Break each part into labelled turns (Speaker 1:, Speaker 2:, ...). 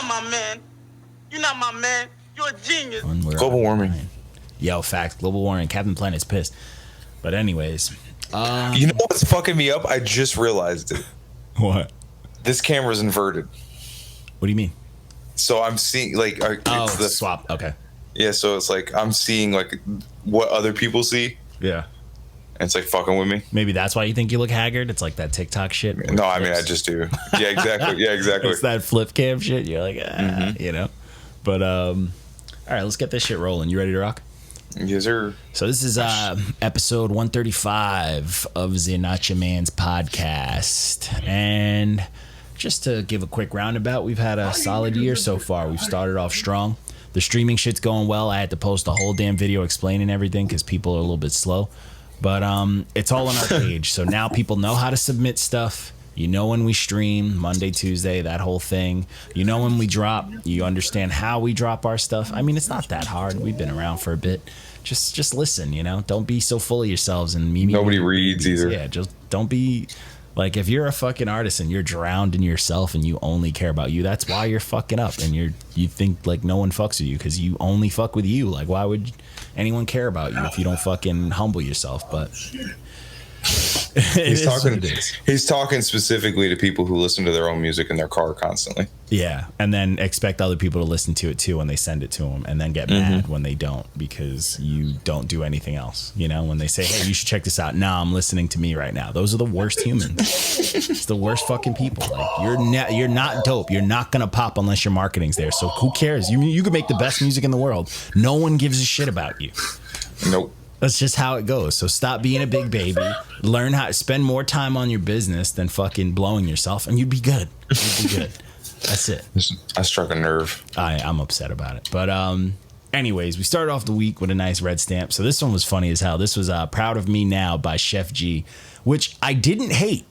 Speaker 1: not my man. You're not my man. You're a genius.
Speaker 2: Global warming.
Speaker 3: Yo, facts. Global warming. Captain Planet's pissed. But anyways.
Speaker 2: You know what's fucking me up? I just realized it.
Speaker 3: What?
Speaker 2: This camera's inverted.
Speaker 3: What do you mean?
Speaker 2: So I'm seeing like
Speaker 3: it's the swap. Okay.
Speaker 2: Yeah, so it's like I'm seeing like what other people see.
Speaker 3: Yeah.
Speaker 2: And it's like fucking with me.
Speaker 3: Maybe that's why you think you look haggard. It's like that TikTok shit.
Speaker 2: No, I mean I just do. Yeah, exactly. Yeah, exactly.
Speaker 3: It's that flip cam shit. You're like, you know. But all right, let's get this shit rolling. You ready to rock?
Speaker 2: Yes, sir.
Speaker 3: So this is episode 135 of the Annimeanz podcast, and just to give a quick roundabout, we've had a solid year so far. We've started off strong. The streaming shit's going well. I had to post a whole damn video explaining everything because people are a little bit slow. But it's all on our page. So now people know how to submit stuff. You know when we stream, Monday, Tuesday, that whole thing. You know when we drop. You understand how we drop our stuff. I mean, it's not that hard. We've been around for a bit. Just listen, you know. Don't be so full of yourselves. And
Speaker 2: nobody reads either.
Speaker 3: Yeah, just don't be... Like, if you're a fucking artist and you're drowned in yourself and you only care about you, that's why you're fucking up. And you think, like, no one fucks with you because you only fuck with you. Like, why would anyone care about you if you don't fucking humble yourself? But
Speaker 2: he's talking specifically to people who listen to their own music in their car constantly.
Speaker 3: Yeah, and then expect other people to listen to it, too, when they send it to them, and then get mad when they don't because you don't do anything else. You know, when they say, hey, you should check this out. Nah, I'm listening to me right now. Those are the worst humans. It's the worst fucking people. Like, you're not dope. You're not going to pop unless your marketing's there. So who cares? You could make the best music in the world. No one gives a shit about you.
Speaker 2: Nope.
Speaker 3: That's just how it goes. So stop being a big baby. Learn how to spend more time on your business than fucking blowing yourself, and you'd be good. You'd be good. That's it.
Speaker 2: I struck a nerve.
Speaker 3: I'm upset about it. But anyways, we started off the week with a nice red stamp. So this one was funny as hell. This was Proud of Me Now by Sheff G, which I didn't hate.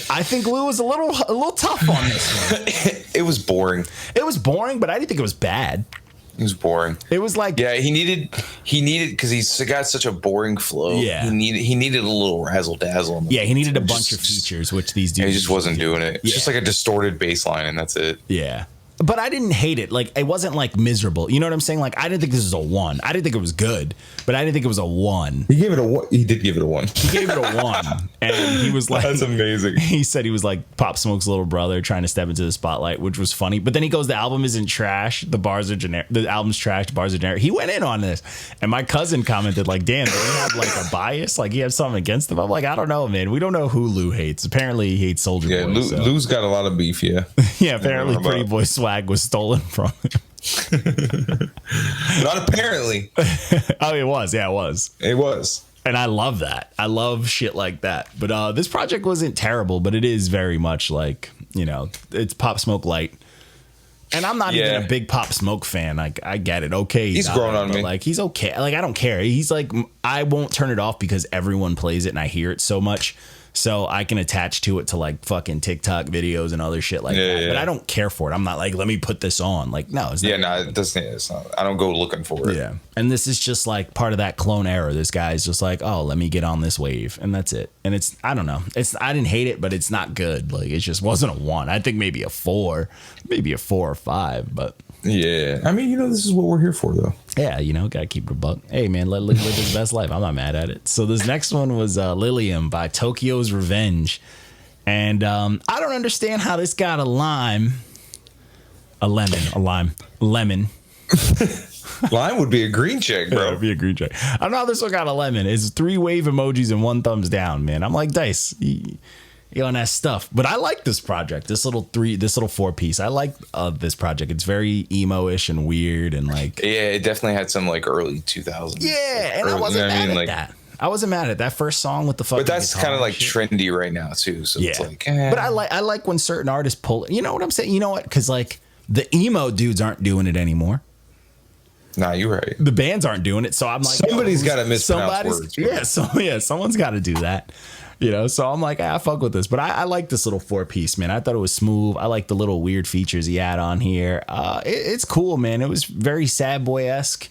Speaker 3: I think Lou was a little tough on this one.
Speaker 2: It was boring.
Speaker 3: It was boring, but I didn't think it was bad.
Speaker 2: It was boring.
Speaker 3: It was like,
Speaker 2: yeah, he needed because he's got such a boring flow.
Speaker 3: Yeah,
Speaker 2: he needed a little razzle dazzle.
Speaker 3: Yeah, he needed a bunch of features, which these dudes.
Speaker 2: He just wasn't doing it. It's just like a distorted bass line, and that's it.
Speaker 3: Yeah. But I didn't hate it. Like, it wasn't like miserable. You know what I'm saying? Like, I didn't think this was a 1. I didn't think it was good, but I didn't think it was a 1.
Speaker 2: He gave it a 1. He did give it a 1.
Speaker 3: He gave it a 1. And he was like,
Speaker 2: that's amazing.
Speaker 3: He said he was like Pop Smoke's little brother trying to step into the spotlight, which was funny. But then he goes, the album isn't trash. The bars are generic. The album's trash. The bars are generic. He went in on this. And my cousin commented, like, damn, do he have like a bias? Like, he has something against him? I'm like, I don't know, man. We don't know who Lou hates. Apparently, he hates Soulja Boy.
Speaker 2: Yeah, Lou's got a lot of beef, yeah.
Speaker 3: Yeah, apparently Pretty Boy swag was stolen from him.
Speaker 2: Not apparently.
Speaker 3: Oh, it was. Yeah, it was.
Speaker 2: It was.
Speaker 3: And I love that. I love shit like that. But this project wasn't terrible, but it is very much like, you know, it's Pop Smoke light. And I'm not even a big Pop Smoke fan. Like, I get it. Okay.
Speaker 2: He's grown on me.
Speaker 3: Like, he's okay. Like, I don't care. He's like, I won't turn it off because everyone plays it and I hear it so much. So I can attach to it to like fucking TikTok videos and other shit like that. Yeah. But I don't care for it. I'm not like, let me put this on. Like, no. It's not
Speaker 2: it doesn't. It's not. I don't go looking for it.
Speaker 3: Yeah. And this is just like part of that clone era. This guy's just like, oh, let me get on this wave. And that's it. And it's, I don't know. I didn't hate it, but it's not good. Like, it just wasn't a 1. I think maybe a 4, maybe a 4 or 5, but.
Speaker 2: Yeah. I mean, you know, this is what we're here for, though.
Speaker 3: Yeah, you know, gotta keep it a buck. Hey, man, live his best life. I'm not mad at it. So this next one was Lilium by Tokyo's Revenge. And I don't understand how this got a lemon. Lime
Speaker 2: would be a green check, bro.
Speaker 3: Yeah, it'd be a green check. I don't know how this one got a lemon. It's 3 wave emojis and 1 thumbs down, man. I'm like, Dice, you on that stuff. But I like this project, this little 4-piece. I like this project. It's very emo-ish and weird and like.
Speaker 2: Yeah, it definitely had some like early 2000s.
Speaker 3: Yeah, like, and I wasn't mad at that. I wasn't mad at that first song with the fucking.
Speaker 2: But that's kind of like trendy right now too. So it's like.
Speaker 3: But I like when certain artists pull. You know what I'm saying? You know what? Because like the emo dudes aren't doing it anymore.
Speaker 2: Nah, you're right.
Speaker 3: The bands aren't doing it, so I'm like,
Speaker 2: somebody's got to mispronounce words.
Speaker 3: Yeah, someone's got to do that. You know, so I'm like, I fuck with this. But I like this little 4-piece, man. I thought it was smooth. I like the little weird features he had on here. It's cool, man. It was very sad boy-esque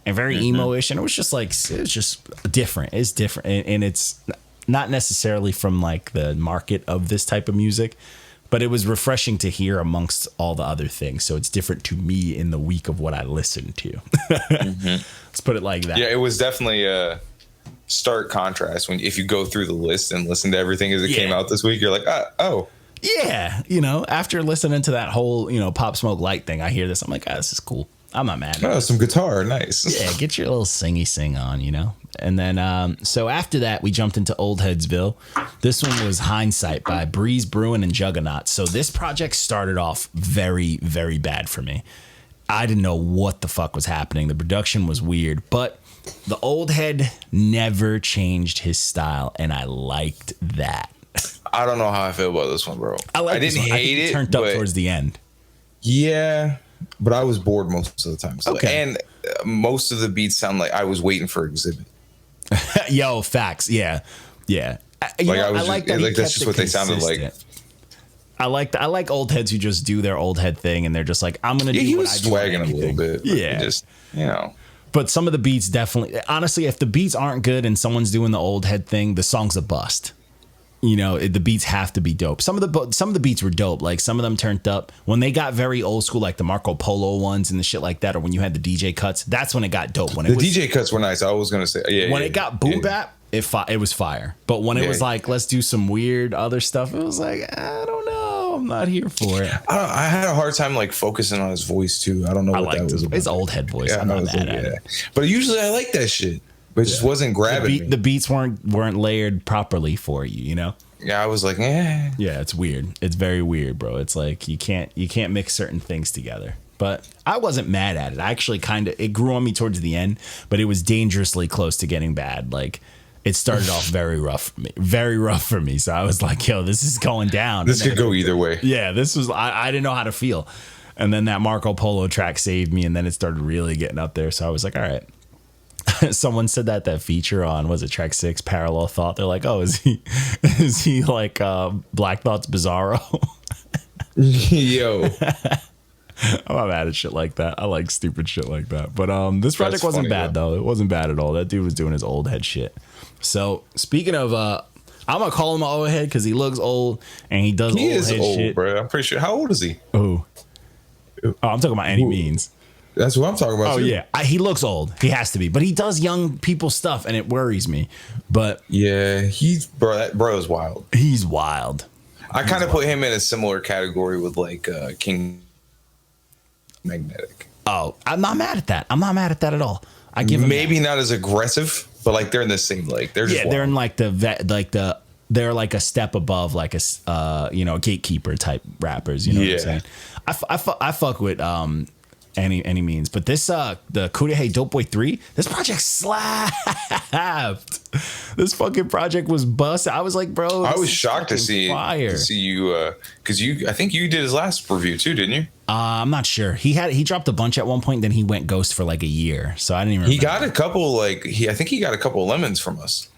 Speaker 3: and very emo-ish. And it was just like, it's just different. It's different. And it's not necessarily from like the market of this type of music. But it was refreshing to hear amongst all the other things. So it's different to me in the week of what I listened to. Let's put it like that.
Speaker 2: Yeah, it was definitely a stark contrast when if you go through the list and listen to everything as it came out this week, you're like, oh.
Speaker 3: Yeah, after listening to that whole, Pop Smoke Light thing, I hear this. I'm like, this is cool. I'm not mad.
Speaker 2: Oh, some guitar. Nice.
Speaker 3: Yeah, get your little singy sing on, And then, so after that, we jumped into Old Headsville. This one was Hindsight by Breeze, Brewin, and Juggaknots. So this project started off very, very bad for me. I didn't know what the fuck was happening. The production was weird, but the old head never changed his style, and I liked that.
Speaker 2: I don't know how I feel about this one, bro.
Speaker 3: I
Speaker 2: didn't hate it.
Speaker 3: Turned up towards the end.
Speaker 2: Yeah, but I was bored most of the time. So,
Speaker 3: okay.
Speaker 2: And most of the beats sound like I was waiting for Exhibit.
Speaker 3: Yo, facts. Yeah. I like that.
Speaker 2: Like that's just what they sounded like.
Speaker 3: I like old heads who just do their old head thing, and they're just like, I'm gonna do.
Speaker 2: He
Speaker 3: what
Speaker 2: was
Speaker 3: I do
Speaker 2: swagging a little bit.
Speaker 3: Yeah,
Speaker 2: just
Speaker 3: But some of the beats definitely. Honestly, if the beats aren't good and someone's doing the old head thing, the song's a bust. The beats have to be dope. Some of the beats were dope. Like some of them turned up when they got very old school, like the Marco Polo ones and the shit like that, or when you had the DJ cuts. That's when it got dope. When
Speaker 2: DJ cuts were nice. I was gonna say,
Speaker 3: it got boom bap, it was fire. But when it was like, let's do some weird other stuff, it was like, I don't know. I'm not here for it.
Speaker 2: I had a hard time like focusing on his voice too. I don't know what that was about.
Speaker 3: His old head voice. I'm not mad at it.
Speaker 2: But usually I like that shit. But it just wasn't grabbing me.
Speaker 3: The beats weren't layered properly for you,
Speaker 2: Yeah, I was like, Yeah,
Speaker 3: it's weird. It's very weird, bro. It's like you can't mix certain things together. But I wasn't mad at it. I actually it grew on me towards the end, but it was dangerously close to getting bad. Like it started off very rough for me. So I was like, yo, this is going down.
Speaker 2: This could go either way.
Speaker 3: Yeah, this was, I didn't know how to feel. And then that Marco Polo track saved me. And then it started really getting up there. So I was like, all right. Someone said that feature on, was it track 6, Parallel Thought? They're like, oh, is he like Black Thought's Bizarro?
Speaker 2: Yo.
Speaker 3: I'm not mad at shit like that. I like stupid shit like that. But this project wasn't bad though. It wasn't bad at all. That dude was doing his old head shit. So speaking of, I'm gonna call him an old head because he looks old and he does. He old head
Speaker 2: old,
Speaker 3: shit.
Speaker 2: bro. I'm pretty sure. How old is he?
Speaker 3: Oh, I'm talking about Annimeanz.
Speaker 2: That's what I'm talking about.
Speaker 3: Oh too. Yeah, he looks old. He has to be, but he does young people stuff, and it worries me. But
Speaker 2: yeah, that bro is wild.
Speaker 3: He's wild.
Speaker 2: I kind of put him in a similar category with like King Magnetic.
Speaker 3: Oh, I'm not mad at that. I'm not mad at that at all. I give him
Speaker 2: maybe not as aggressive, but like they're in the same like they're just
Speaker 3: they're in like they're like a step above like a gatekeeper type rappers. You know what I'm saying? I fuck with Annimeanz, but this the Cudahy Dopeboy 3, this project slapped. This fucking project was bust. I was like, bro,
Speaker 2: I was shocked to see you because I think you did his last review too, didn't you?
Speaker 3: I'm not sure. He dropped a bunch at one point, then he went ghost for like a year, so I didn't even remember.
Speaker 2: He got a couple I think he got a couple of lemons from us.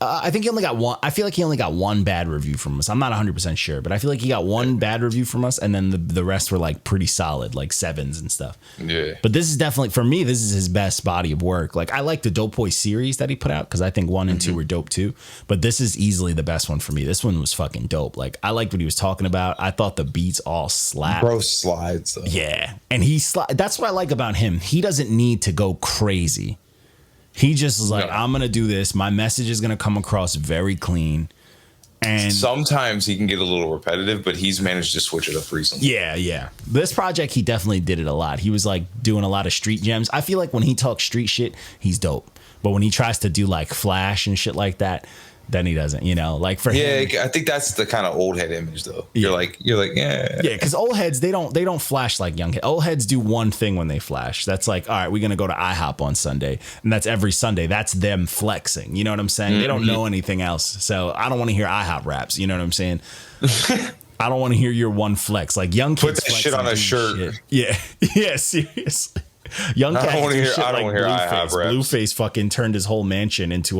Speaker 3: I think he only got one. I feel like he only got one bad review from us. I'm not 100% sure, but I feel like he got one bad review from us, and then the rest were like pretty solid, like 7s and stuff.
Speaker 2: Yeah.
Speaker 3: But this is definitely, for me, this is his best body of work. Like I like the Dopeboy series that he put out because I think 1 and 2 were dope too. But this is easily the best one for me. This one was fucking dope. Like I liked what he was talking about. I thought the beats all slapped.
Speaker 2: Bro slides though.
Speaker 3: Yeah, and that's what I like about him. He doesn't need to go crazy. He just is like, I'm going to do this. My message is going to come across very clean. And
Speaker 2: sometimes he can get a little repetitive, but he's managed to switch it up recently.
Speaker 3: Yeah. This project, he definitely did it a lot. He was like doing a lot of street gems. I feel like when he talks street shit, he's dope. But when he tries to do like flash and shit like that, then he doesn't, like for him.
Speaker 2: Yeah, I think that's the kind of old head image though. You're like, yeah.
Speaker 3: Yeah, because old heads, they don't flash like young heads. Old heads do one thing when they flash. That's like, all right, we're gonna go to IHOP on Sunday. And that's every Sunday. That's them flexing. You know what I'm saying? Mm-hmm. They don't know anything else. So I don't want to hear IHOP raps. You know what I'm saying? I don't want to hear your one flex. Like young kids
Speaker 2: put that shit on a shirt.
Speaker 3: Shit. Yeah, seriously. Young cats do shit like Blueface. Blueface fucking turned his whole mansion into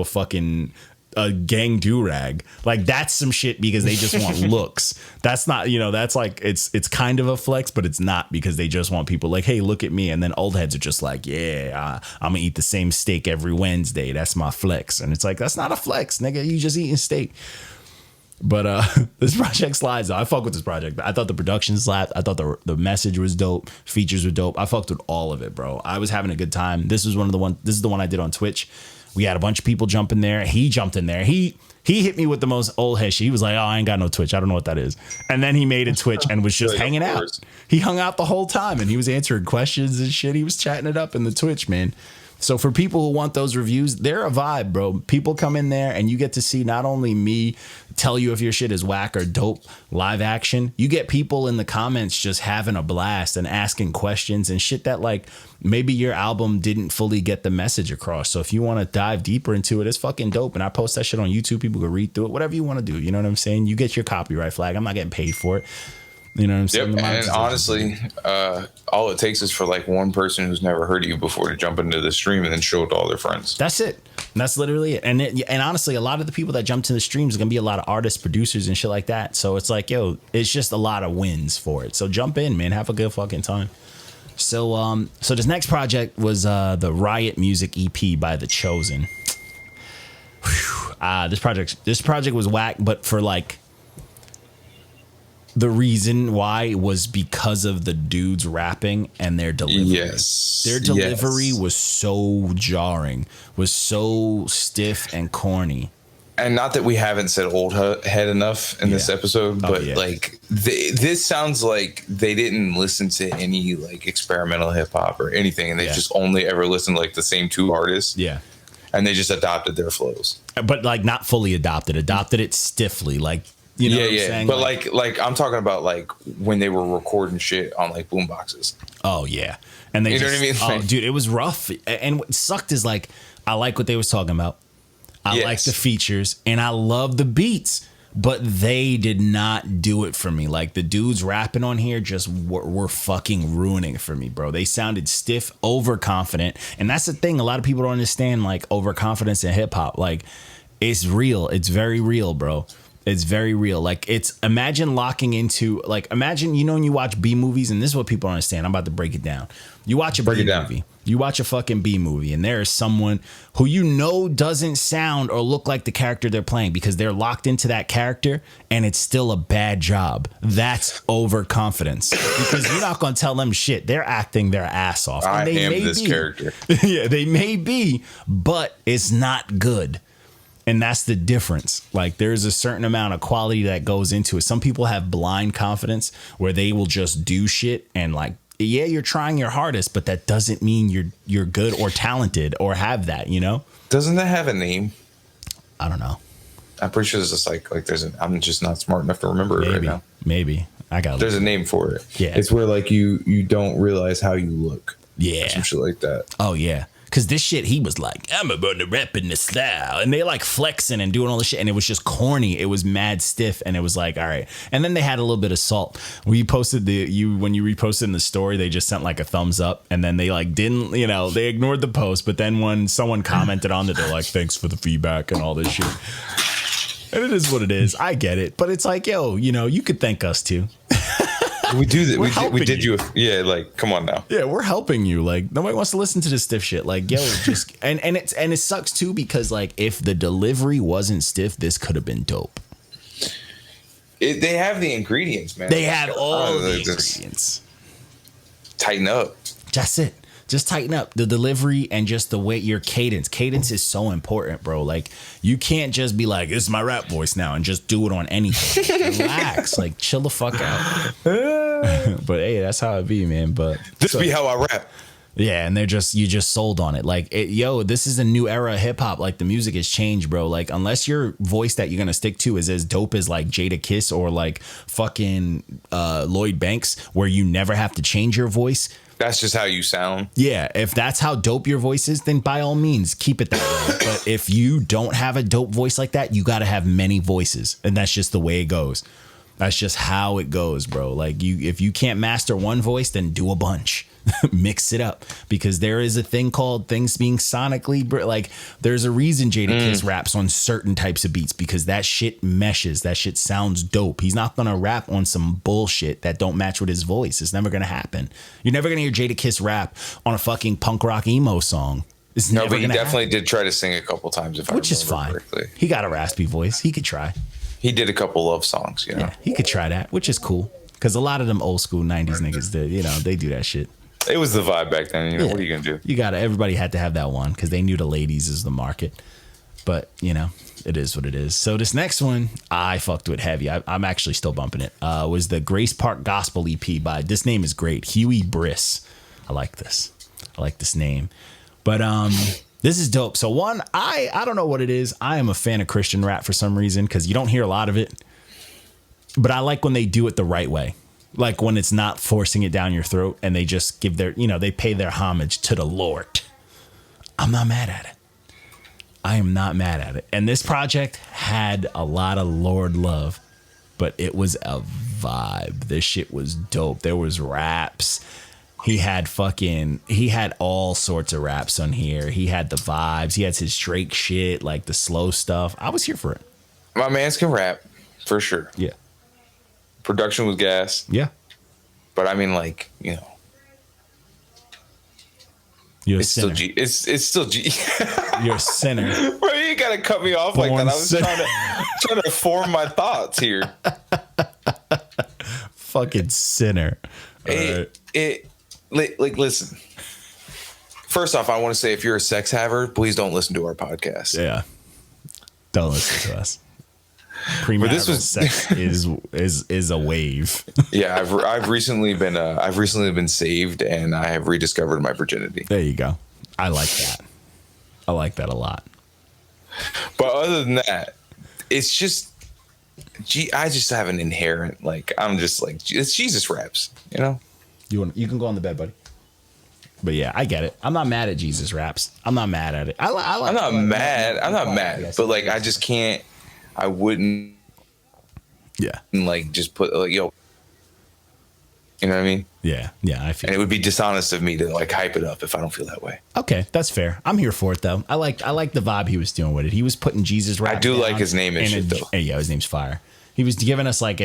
Speaker 3: a gang do-rag. Like that's some shit because they just want looks. That's not, that's like it's kind of a flex, but it's not because they just want people like, hey, look at me. And then old heads are just like, yeah, I'm gonna eat the same steak every Wednesday. That's my flex. And it's like, that's not a flex, nigga. You just eating steak. But this project slides. I fuck with this project. I thought the production slapped. I thought the message was dope. Features were dope. I fucked with all of it, bro. I was having a good time. This is the one I did on Twitch. We had a bunch of people jump in there. He jumped in there. He hit me with the most old head shit. He was like, "Oh, I ain't got no Twitch. I don't know what that is." And then he made a Twitch and was just hanging out. He hung out the whole time and he was answering questions and shit. He was chatting it up in the Twitch, man. So for people who want those reviews, they're a vibe, bro. People come in there and you get to see not only me tell you if your shit is whack or dope live action, you get people in the comments just having a blast and asking questions and shit that like maybe your album didn't fully get the message across. So if you want to dive deeper into it, it's fucking dope. And I post that shit on YouTube. People can read through it, whatever you want to do. You know what I'm saying? You get your copyright flag. I'm not getting paid for it. You know what I'm saying?
Speaker 2: Yep. And honestly, all it takes is for like one person who's never heard of you before to jump into the stream and then show it to all their friends.
Speaker 3: That's it. That's literally it. And honestly, a lot of the people that jump to the streams are going to be a lot of artists, producers and shit like that. So it's like, yo, it's just a lot of wins for it. So jump in, man. Have a good fucking time. So this next project was the Riot music EP by The Chosen. This project was whack, but for like, the reason why was because of the dudes rapping and their delivery.
Speaker 2: Yes.
Speaker 3: Their delivery was so jarring, was so stiff and corny.
Speaker 2: And not that we haven't said old head enough in this episode, but like this sounds like they didn't listen to any like experimental hip hop or anything, and they just only ever listened to like the same two artists. Yeah. And they just adopted their flows. But like not fully adopted it stiffly, like. You know what I'm saying? But like I'm talking about like when they were recording shit on like boom boxes. Oh yeah. And they know what I mean? Oh dude, it was rough. And what sucked is like I like what they was talking about. I like the features and I love the beats, but they did not do it for me. Like the dudes rapping on here just were fucking ruining it for me, bro. They sounded stiff, overconfident. And that's the thing. A lot of people don't understand like overconfidence in hip hop. Like it's real. It's very real, bro. It's very real. Like imagine locking into imagine, you know, when you watch B movies, and this is what people don't understand. I'm about to break it down. You watch a B movie. You watch a fucking B movie and there is someone who you know doesn't sound or look like the character they're playing because they're locked into that character and it's still a bad job. That's overconfidence because you're not going to tell them shit. They're acting their ass off. And I am this character. Yeah, they may be, but it's not good. And that's the difference. Like there's a certain amount of quality that goes into it. Some people have blind confidence where they will just do shit and like, yeah, you're trying your hardest, but that doesn't mean you're good or talented or have that, you know? Doesn't that have a name? I don't know. I'm pretty sure there's just like I'm just not smart enough to remember it right now. Maybe. There's a name for it. Yeah. It's where like you don't realize how you look. Yeah. Some shit like that. Oh yeah. Cause this shit, he was like, I'm about to rap in the style. And they like flexing and doing all this shit. And it was just corny. It was mad stiff. And it was like, all right. And then they had a little bit of salt. When you reposted in the story, they just sent like a thumbs up. And then they like didn't, you know, they ignored the post. But then when someone commented on it, they're like, thanks for the feedback and all this shit. And it is what it is. I get it. But it's like, yo, you know, you could thank us too. We do that. We did you. Yeah, like, come on now. Yeah, we're helping you. Like, nobody wants to listen to this stiff shit. Like, yo, just and it sucks too because like if the delivery wasn't stiff, this could have been dope. They have the ingredients, man. They had all the ingredients. Tighten up. That's it. Just tighten up the delivery and just the way your cadence. Cadence is so important, bro. Like you can't just be like, this is my rap voice now and just do it on anything. Relax, like chill the fuck out. But hey, that's how it be, man. But this be how I rap. Yeah, and you just sold on it. Like, this is a new era of hip hop. Like the music has changed, bro. Like unless your voice that you're gonna stick to is as dope as like Jada Kiss or like fucking Lloyd Banks, where you never have to change your voice. That's just how you sound. Yeah, if that's how dope your voice is, then by all means, keep it that way. But if you don't have a dope voice like that, you got to have many voices. And that's just the way it goes. That's just how it goes, bro. Like if you can't master one voice, then do a bunch. Mix it up, because there is a thing called things being sonically like there's a reason Jada Kiss raps on certain types of beats, because that shit meshes. That shit sounds dope. He's not gonna rap on some bullshit that don't match with his voice. It's never gonna happen. You're never gonna hear Jada Kiss rap on a fucking punk rock emo song. It's but he definitely did try to sing a couple times, which is fine. Correctly. He got a raspy voice. He could try. He did a couple love songs, you know.
Speaker 3: Yeah, he could try that, which is cool. Because a lot of them old school 90s niggas did, they do that shit.
Speaker 2: It was the vibe back then, what are you going to do?
Speaker 3: Everybody had to have that one because they knew the ladies is the market. But, it is what it is. So this next one, I fucked with heavy. I'm actually still bumping it. Was the Grace Park Gospel EP by, this name is great, Huey Briss. I like this. I like this name. But this is dope. So one, I don't know what it is. I am a fan of Christian rap for some reason because you don't hear a lot of it. But I like when they do it the right way. Like when it's not forcing it down your throat and they just give their, they pay their homage to the Lord. I'm not mad at it. I am not mad at it. And this project had a lot of Lord love, but it was a vibe. This shit was dope. There was raps. He had all sorts of raps on here. He had the vibes. He had his Drake shit, like the slow stuff. I was here for it.
Speaker 2: My mans can rap, for sure.
Speaker 3: Yeah.
Speaker 2: Production was gas.
Speaker 3: Yeah.
Speaker 2: But I mean,
Speaker 3: You're
Speaker 2: it's still G. It's still G.
Speaker 3: You're a sinner.
Speaker 2: Bro, you gotta cut me off like that. I was trying to form my thoughts here.
Speaker 3: Fucking sinner.
Speaker 2: Listen. First off, I want to say if you're a sex haver, please don't listen to our podcast.
Speaker 3: Yeah. Don't listen to us. Premarital sex is a wave.
Speaker 2: Yeah, I've recently been saved and I have rediscovered my virginity.
Speaker 3: There you go. I like that. I like that a lot.
Speaker 2: But other than that, it's just I just have an inherent it's Jesus raps,
Speaker 3: You can go on the bed, buddy. But yeah, I get it. I'm not mad at Jesus raps. I'm not mad at it. I'm not
Speaker 2: mad. But I just can't. I wouldn't.
Speaker 3: Yeah.
Speaker 2: Just put yo. You know what I mean?
Speaker 3: Yeah. I feel.
Speaker 2: And it would be dishonest of me to hype it up if I don't feel that way.
Speaker 3: Okay, that's fair. I'm here for it though. I like the vibe he was doing with it. He was putting Jesus rap.
Speaker 2: I do like his name and shit though.
Speaker 3: Yeah, his name's fire. He was giving us like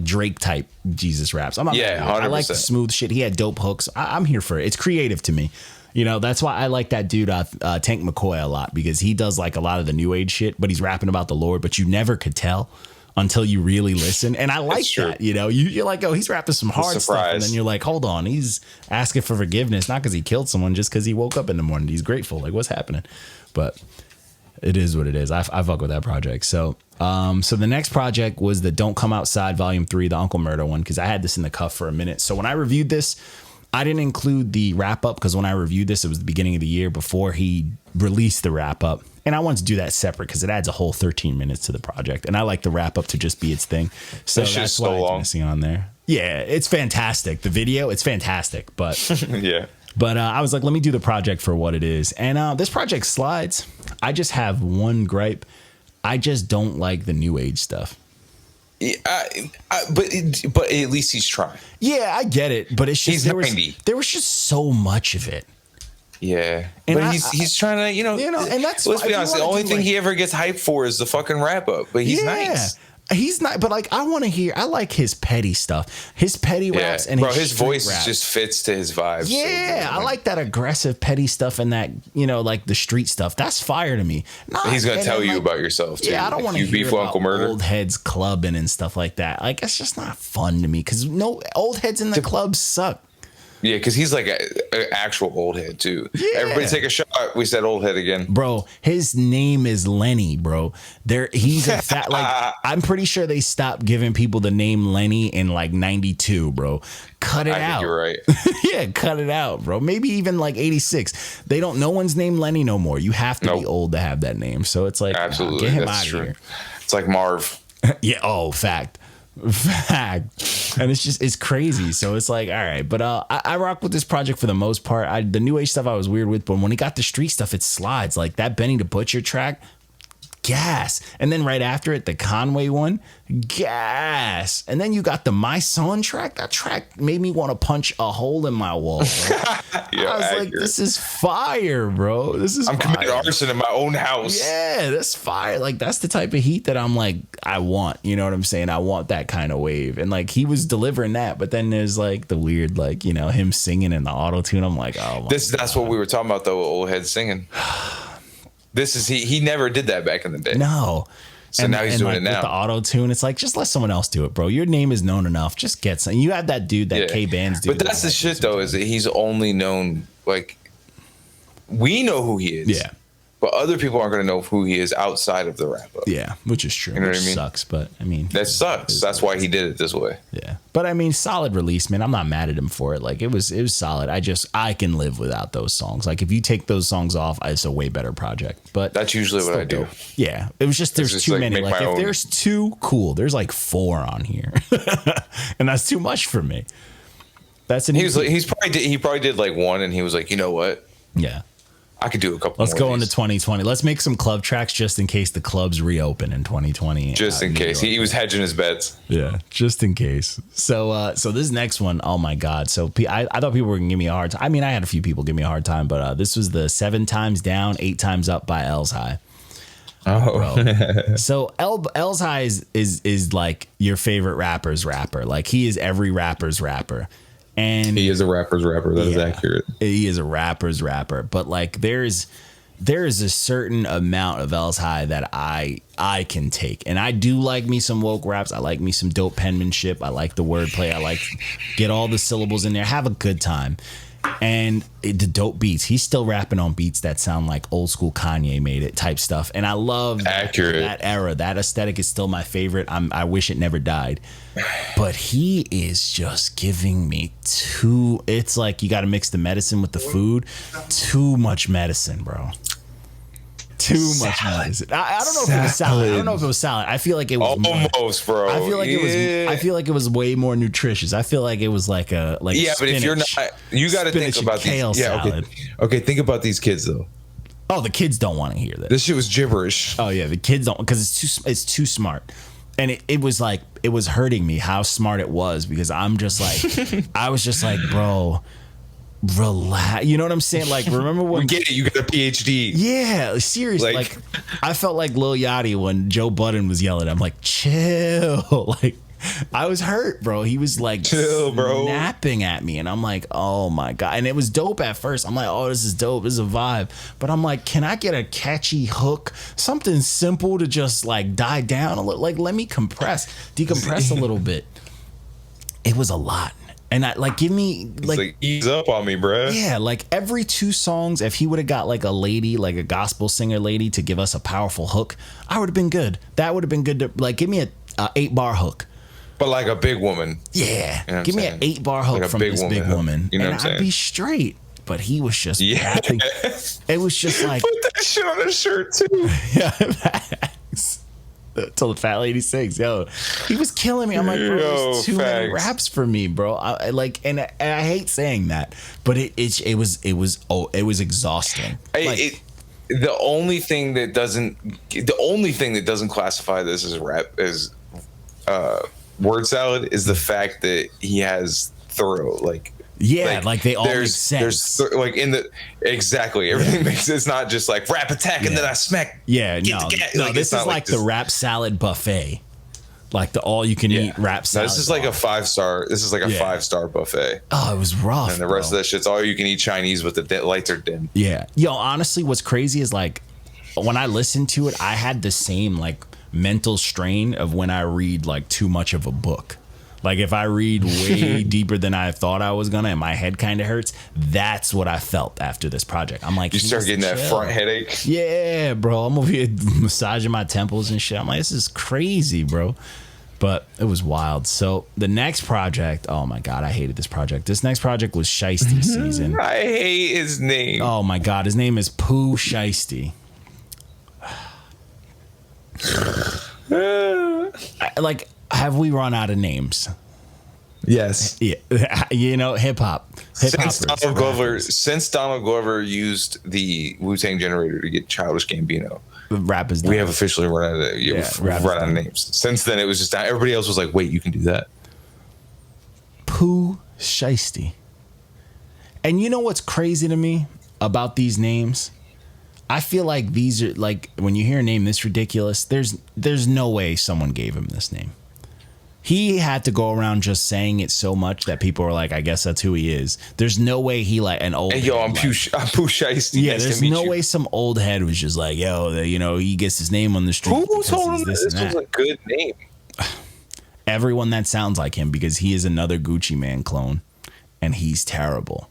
Speaker 3: Drake type Jesus raps. I'm not 100%. I like the smooth shit. He had dope hooks. I'm here for it. It's creative to me. That's why I like that dude, Tank McCoy, a lot because he does a lot of the new age shit, but he's rapping about the Lord, but you never could tell until you really listen. And I like that, you're like, oh, he's rapping some hard stuff. And then you're like, hold on, he's asking for forgiveness, not because he killed someone, just because he woke up in the morning. He's grateful. What's happening? But it is what it is. I fuck with that project. So the next project was the Don't Come Outside Volume 3, the Uncle Murda one, because I had this in the cuff for a minute. So when I reviewed this, I didn't include the wrap up because when I reviewed this, it was the beginning of the year before he released the wrap up. And I wanted to do that separate because it adds a whole 13 minutes to the project. And I like the wrap up to just be its thing. So that's why it's missing on there. Yeah, it's fantastic. The video, it's fantastic. But
Speaker 2: yeah.
Speaker 3: But I was like, let me do the project for what it is. And this project slides. I just have one gripe. I just don't like the new age stuff.
Speaker 2: Yeah, but at least he's trying.
Speaker 3: Yeah, I get it, but it's just
Speaker 2: he's
Speaker 3: there was just so much of it.
Speaker 2: Yeah, and but he's trying to
Speaker 3: and that's
Speaker 2: let's be honest. The only thing he ever gets hyped for is the fucking wrap up. But he's nice.
Speaker 3: He's not, but I want to hear. I like his petty stuff, his petty raps, and
Speaker 2: his voice raps. Just fits to his vibes.
Speaker 3: Yeah, so I like that aggressive petty stuff and that like the street stuff. That's fire to me.
Speaker 2: He's gonna tell you about yourself too.
Speaker 3: Yeah, I don't want to hear
Speaker 2: beef
Speaker 3: about
Speaker 2: Uncle Murda.
Speaker 3: old heads clubbing and stuff like that. It's just not fun to me because no old heads in the club suck.
Speaker 2: Yeah, because he's like an actual old head too. Yeah. Everybody take a shot. We said old head again,
Speaker 3: bro. His name is Lenny, bro. He's a fat. I'm pretty sure they stopped giving people the name Lenny in 92, bro. Cut it out.
Speaker 2: I think you're right.
Speaker 3: Yeah, cut it out, bro. Maybe even 86. They don't. No one's named Lenny no more. You have to be old to have that name. So it's
Speaker 2: absolutely
Speaker 3: get him out of here.
Speaker 2: It's like Marv.
Speaker 3: Yeah. Oh, fact. And it's crazy. So it's all right, but I rock with this project for the most part. The new age stuff I was weird with, but when he got the street stuff, it slides. That Benny the Butcher track, gas. And then right after it, the Conway one, gas. And then you got the My Son track. That track made me want to punch a hole in my wall. I was like, this is fire, bro. I'm
Speaker 2: committing arson in my own house.
Speaker 3: Yeah, that's fire. That's the type of heat that I'm I want. You know what I'm saying? I want that kind of wave. And he was delivering that, but then there's the weird, him singing in the auto tune. I'm like, oh,
Speaker 2: that's what we were talking about though. Old head singing. This is he never did that back in the day.
Speaker 3: No.
Speaker 2: So now he's doing it now.
Speaker 3: With the auto tune, it's like, just let someone else do it, bro. Your name is known enough. Just get some. You have that dude, that K-Bands dude.
Speaker 2: But that's the shit, though, is that he's only known, like, we know who he is.
Speaker 3: Yeah.
Speaker 2: But other people aren't going to know who he is outside of the wrap up.
Speaker 3: Yeah, which is true.
Speaker 2: You know
Speaker 3: which
Speaker 2: what I mean?
Speaker 3: Sucks, but I mean,
Speaker 2: that sucks. That's why he did it this way.
Speaker 3: Yeah, but I mean, solid release, man. I'm not mad at him for it. Like, it was solid. I can live without those songs. Like, if you take those songs off, it's a way better project. But
Speaker 2: that's usually what I do.
Speaker 3: Yeah, it was just there's too many. Like, if there's two, cool. There's like 4 on here, and that's too much for me. That's an.
Speaker 2: He probably did like 1, and he was like, you know what?
Speaker 3: Yeah.
Speaker 2: I could do a couple.
Speaker 3: Let's go into 2020. Let's make some club tracks just in case the clubs reopen in 2020.
Speaker 2: Just in case. He was hedging his bets.
Speaker 3: Yeah, just in case. So this next one, oh my God. So I thought people were going to give me a hard time. I mean, I had a few people give me a hard time, but this was the 7 Times Down, 8 Times Up by eLZhi. Oh, so eLZhi is like your favorite rapper's rapper. Like, he is every rapper's rapper. And
Speaker 2: he is a rapper's rapper. That is accurate.
Speaker 3: He is a rapper's rapper. But like, there is a certain amount of eLZhi that I can take. And I do like me some woke raps. I like me some dope penmanship. I like the wordplay. I like get all the syllables in there. Have a good time. And the dope beats. He's still rapping on beats that sound like old school Kanye made it type stuff. And I love that era. That aesthetic is still my favorite. I wish it never died. But he is just giving me it's like you got to mix the medicine with the food. Too much medicine, bro. Too much medicine. I don't know if it was salad. I don't know if it was salad. I feel like it was
Speaker 2: almost, bro.
Speaker 3: I feel like it was. I feel like it was way more nutritious. I feel like it was like a
Speaker 2: but if you're not, you got to think about these. Yeah, okay. Think about these kids though.
Speaker 3: Oh, the kids don't want to hear this.
Speaker 2: This shit was gibberish.
Speaker 3: Oh yeah, the kids don't, because it's too smart. And it was like, it was hurting me how smart it was, because I'm just like, I was just like, bro, relax. You know what I'm saying? Like, remember when...
Speaker 2: We get it. You got a PhD.
Speaker 3: Yeah, seriously. Like, I felt like Lil Yachty when Joe Budden was yelling. I'm like, chill. Like, I was hurt, bro. He was like,
Speaker 2: chill, bro,
Speaker 3: snapping at me. And I'm like, oh my God. And it was dope at first. I'm like, oh, this is dope. This is a vibe. But I'm like, can I get a catchy hook? Something simple to just like die down a little. Like, let me decompress a little bit. It was a lot. And I like, give me like
Speaker 2: ease up on me, bro.
Speaker 3: Yeah, like every 2 songs, if he would have got like a lady, like a gospel singer lady, to give us a powerful hook, I would have been good. That would have been good to like give me a 8-bar hook.
Speaker 2: But like a big woman.
Speaker 3: Yeah. You know, give me an 8-bar hook like from this big woman.
Speaker 2: You know,
Speaker 3: and I'd be straight. But he was just rapping. It was just like,
Speaker 2: put that shit on his shirt too.
Speaker 3: Yeah. Till the fat lady sings, yo, he was killing me. I'm like, bro, there's too many raps for me, bro. I like, and I hate saying that, but it was exhausting.
Speaker 2: The only thing that doesn't classify this as rap as word salad is the fact that he has thorough like.
Speaker 3: Yeah, like they all make sense.
Speaker 2: There's like in the everything makes. It's not just like rap attack and then I smack.
Speaker 3: Yeah, no, this is like the rap salad buffet, like the all you can eat rap salad.
Speaker 2: This is like a 5-star. This is like a 5-star buffet.
Speaker 3: Oh, it was rough.
Speaker 2: And the rest of that shit's all you can eat Chinese, but the lights are dim.
Speaker 3: Yeah, yo, honestly, what's crazy is like when I listened to it, I had the same like mental strain of when I read like too much of a book. Like if I read way deeper than I thought I was gonna and my head kind of hurts, that's what I felt after this project. I'm like,
Speaker 2: you start getting that front headache.
Speaker 3: Yeah, bro. I'm over here massaging my temples and shit. I'm like, this is crazy, bro. But it was wild. So the next project, oh my God, I hated this project. This next project was Shiesty season.
Speaker 2: I hate his name.
Speaker 3: Oh my God, his name is Pooh Shiesty. Like, have we run out of names?
Speaker 2: Yes.
Speaker 3: Yeah. You know, hip hop.
Speaker 2: Since Donald Glover used the Wu-Tang generator to get Childish Gambino,
Speaker 3: rap is done.
Speaker 2: We have officially run out of names. Since then, it was just everybody else was like, "Wait, you can do that."
Speaker 3: Pooh Shiesty. And you know what's crazy to me about these names? I feel like these are like when you hear a name this ridiculous, there's no way someone gave him this name. He had to go around just saying it so much that people are like, I guess that's who he is. There's no way he like an old.
Speaker 2: Hey, yo, I'm Pooh Shiesty.
Speaker 3: Yeah,
Speaker 2: nice
Speaker 3: there's no way some old head was just like, yo, he gets his name on the street.
Speaker 2: Who told him this was a good name?
Speaker 3: Everyone that sounds like him, because he is another Gucci Man clone, and he's terrible.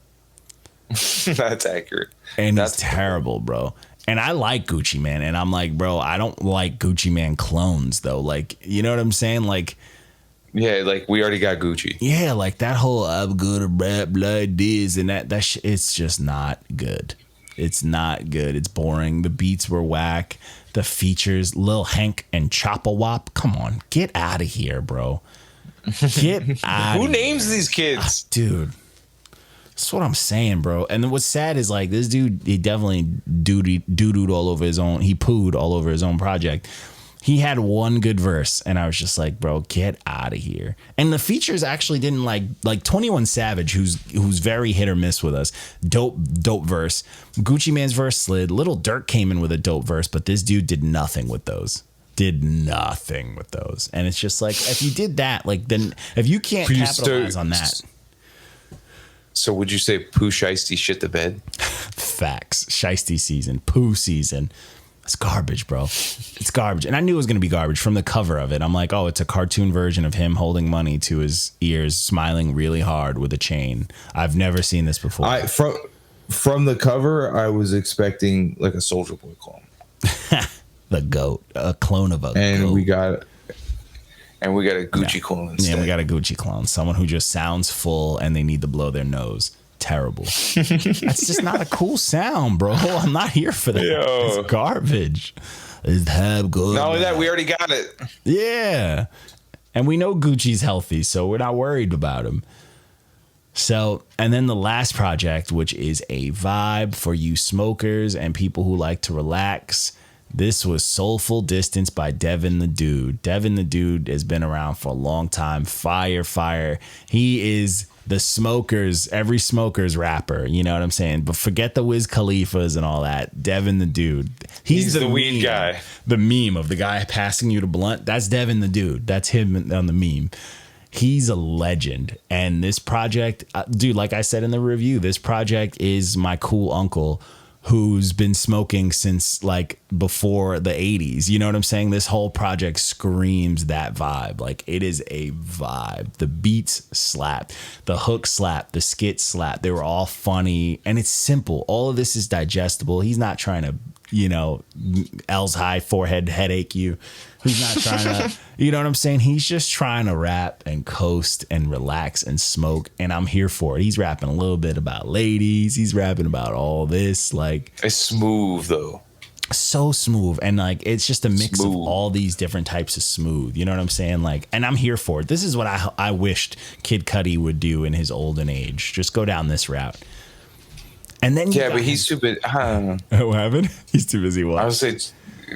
Speaker 2: That's accurate.
Speaker 3: And that's terrible, bro. And I like Gucci Man, and I'm like, bro, I don't like Gucci Man clones though. Like, you know what I'm saying? Like,
Speaker 2: yeah, like we already got Gucci.
Speaker 3: Yeah, like that whole I'm gonna rap like this and that it's just not good. It's not good. It's boring. The beats were whack. The features, Lil Hank and Choppa Wop. Come on, get out of here, bro. Get out.
Speaker 2: Who names these kids,
Speaker 3: dude? That's what I'm saying, bro. And then what's sad is like this dude, he definitely doo-dooed all over his own. He pooed all over his own project. He had one good verse, and I was just like, bro, get out of here. And the features actually didn't like 21 Savage, who's very hit or miss with us. Dope verse. Gucci Man's verse slid. Lil Durk came in with a dope verse, but this dude did nothing with those. And it's just like, if you did that, like, then if you can't capitalize on that.
Speaker 2: So would you say Pooh Shiesty shit the bed?
Speaker 3: Facts. Shiesty season. Pooh season. It's garbage, bro. It's garbage. And I knew it was going to be garbage from the cover of it. I'm like, oh, it's a cartoon version of him holding money to his ears, smiling really hard with a chain. I've never seen this before.
Speaker 2: From the cover, I was expecting like a Soulja Boy clone.
Speaker 3: The goat. A clone of a goat.
Speaker 2: And we got a Gucci clone instead.
Speaker 3: Yeah, we got a Gucci clone. Someone who just sounds full and they need to blow their nose. Terrible. That's just not a cool sound, bro. I'm not here for that. Yo. It's garbage. It's good.
Speaker 2: Not only that, we already got it.
Speaker 3: Yeah. And we know Gucci's healthy, so we're not worried about him. So, and then the last project, which is a vibe for you smokers and people who like to relax. This was Soulful Distance by Devin the Dude. Devin the Dude has been around for a long time. Fire. He is the every smoker's rapper. You know what I'm saying? But forget the Wiz Khalifas and all that. Devin the Dude. He's the
Speaker 2: weed guy.
Speaker 3: The meme of the guy passing you the blunt. That's Devin the Dude. That's him on the meme. He's a legend. And this project, dude, like I said in the review, this project is my cool uncle who's been smoking since like before the 80s. You know what I'm saying? This whole project screams that vibe. Like, it is a vibe. The beats slap, the hook slap, the skit slap. They were all funny, and it's simple. All of this is digestible. He's not trying to, eLZhi forehead headache you. He's not trying to, you know what I'm saying? He's just trying to rap and coast and relax and smoke. And I'm here for it. He's rapping a little bit about ladies. He's rapping about all this. Like,
Speaker 2: it's smooth though.
Speaker 3: So smooth. And like, it's just a mix of all these different types of smooth. You know what I'm saying? Like, and I'm here for it. This is what I wished Kid Cudi would do in his olden age. Just go down this route. And then
Speaker 2: but he's too busy. I don't know.
Speaker 3: What happened? He's too busy. What?
Speaker 2: I would say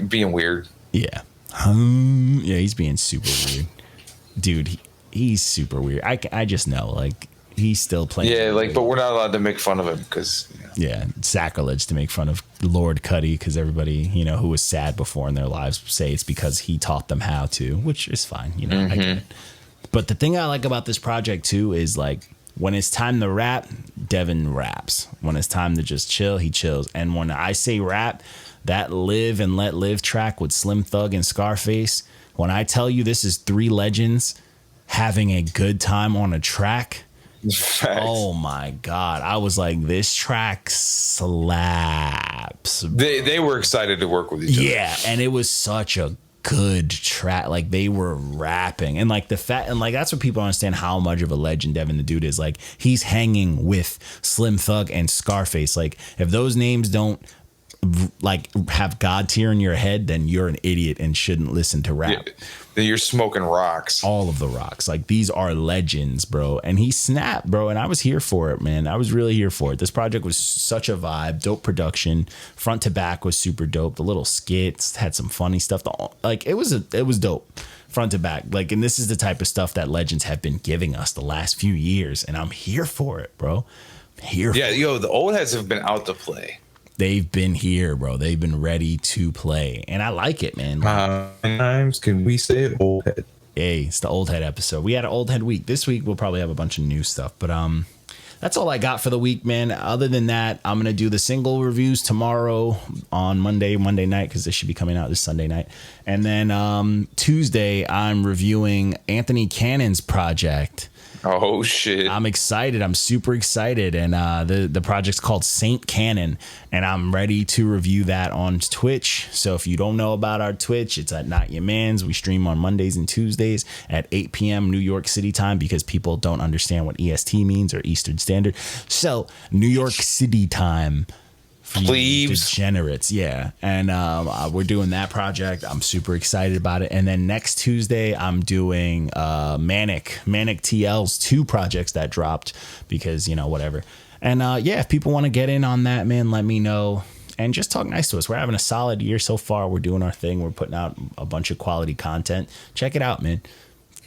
Speaker 2: being weird.
Speaker 3: Yeah. Yeah, he's being super weird. Dude, he's super weird. I just know, like, he's still playing.
Speaker 2: Yeah, like, but we're not allowed to make fun of him because.
Speaker 3: Yeah, it's sacrilege to make fun of Lord Cudi because everybody, who was sad before in their lives say it's because he taught them how to, which is fine. I get it. But the thing I like about this project, too, is, like, when it's time to rap, Devin raps. When it's time to just chill, he chills. And when I say rap, that Live and Let Live track with Slim Thug and Scarface, when I tell you this is three legends having a good time on a track, oh my God. I was like, this track slaps.
Speaker 2: They were excited to work with each other.
Speaker 3: Yeah, and it was such a good track. Like, they were rapping, and like that's what people understand how much of a legend Devin the Dude is. Like, he's hanging with Slim Thug and Scarface. Like, if those names don't like have God tier in your head, then you're an idiot and shouldn't listen to rap.
Speaker 2: Yeah, then you're smoking rocks.
Speaker 3: All of the rocks. Like, these are legends, bro. And he snapped, bro. And I was here for it, man. I was really here for it. This project was such a vibe. Dope production. Front to back was super dope. The little skits had some funny stuff. Like, it was dope. Front to back. Like, and this is the type of stuff that legends have been giving us the last few years. And I'm here for it, bro.
Speaker 2: The old heads have been out to play.
Speaker 3: They've been here, bro. They've been ready to play. And I like it, man.
Speaker 2: Times can we say old head?
Speaker 3: Hey, it's the old head episode. We had an old head week. This week we'll probably have a bunch of new stuff, but that's all I got for the week, man. Other than that, I'm going to do the single reviews tomorrow on Monday night, because this should be coming out this Sunday night. And then Tuesday, I'm reviewing Anthony Cannon's project.
Speaker 2: Oh, shit.
Speaker 3: I'm excited. I'm super excited. And the project's called Saint Cannon, and I'm ready to review that on Twitch. So if you don't know about our Twitch, it's at Annimeanz. We stream on Mondays and Tuesdays at 8 p.m. New York City time, because people don't understand what EST means, or Eastern Standard. So New York City time.
Speaker 2: Plebes.
Speaker 3: Degenerates, yeah. And we're doing that project. I'm super excited about it. And then next Tuesday, I'm doing Manic TL's 2 projects that dropped, because, whatever. And yeah, if people want to get in on that, man, let me know. And just talk nice to us. We're having a solid year so far. We're doing our thing. We're putting out a bunch of quality content. Check it out, man.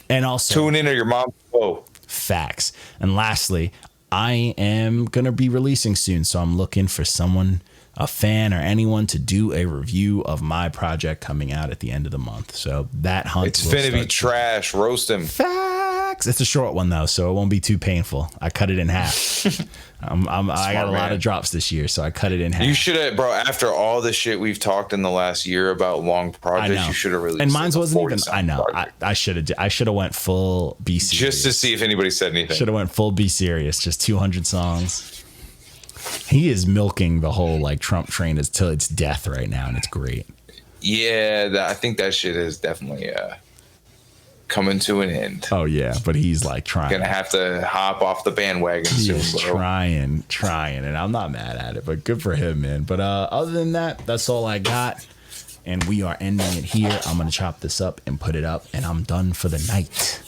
Speaker 3: And also,
Speaker 2: tune in or your mom. Whoa.
Speaker 3: Facts. And lastly, I am going to be releasing soon, so I'm looking for someone, a fan or anyone, to do a review of my project coming out at the end of the month. So that hunt.
Speaker 2: It's finna be trash. Roast him.
Speaker 3: Facts. It's a short one, though, so it won't be too painful. I cut it in half. I got a lot of drops this year, so I cut it in half.
Speaker 2: You should have, bro, after all the shit we've talked in the last year about long projects, you should have released.
Speaker 3: And mine wasn't even, I know. I should have went full Be Serious.
Speaker 2: Just to see if anybody said anything.
Speaker 3: Should have went full Be Serious, just 200 songs. He is milking the whole Trump train till its death right now, and it's great.
Speaker 2: Yeah, I think that shit is definitely coming to an end.
Speaker 3: Oh yeah, but he's trying.
Speaker 2: Gonna have to hop off the bandwagon soon.
Speaker 3: He's trying, and I'm not mad at it, but good for him, man. But other than that, that's all I got, and we are ending it here. I'm gonna chop this up and put it up, and I'm done for the night.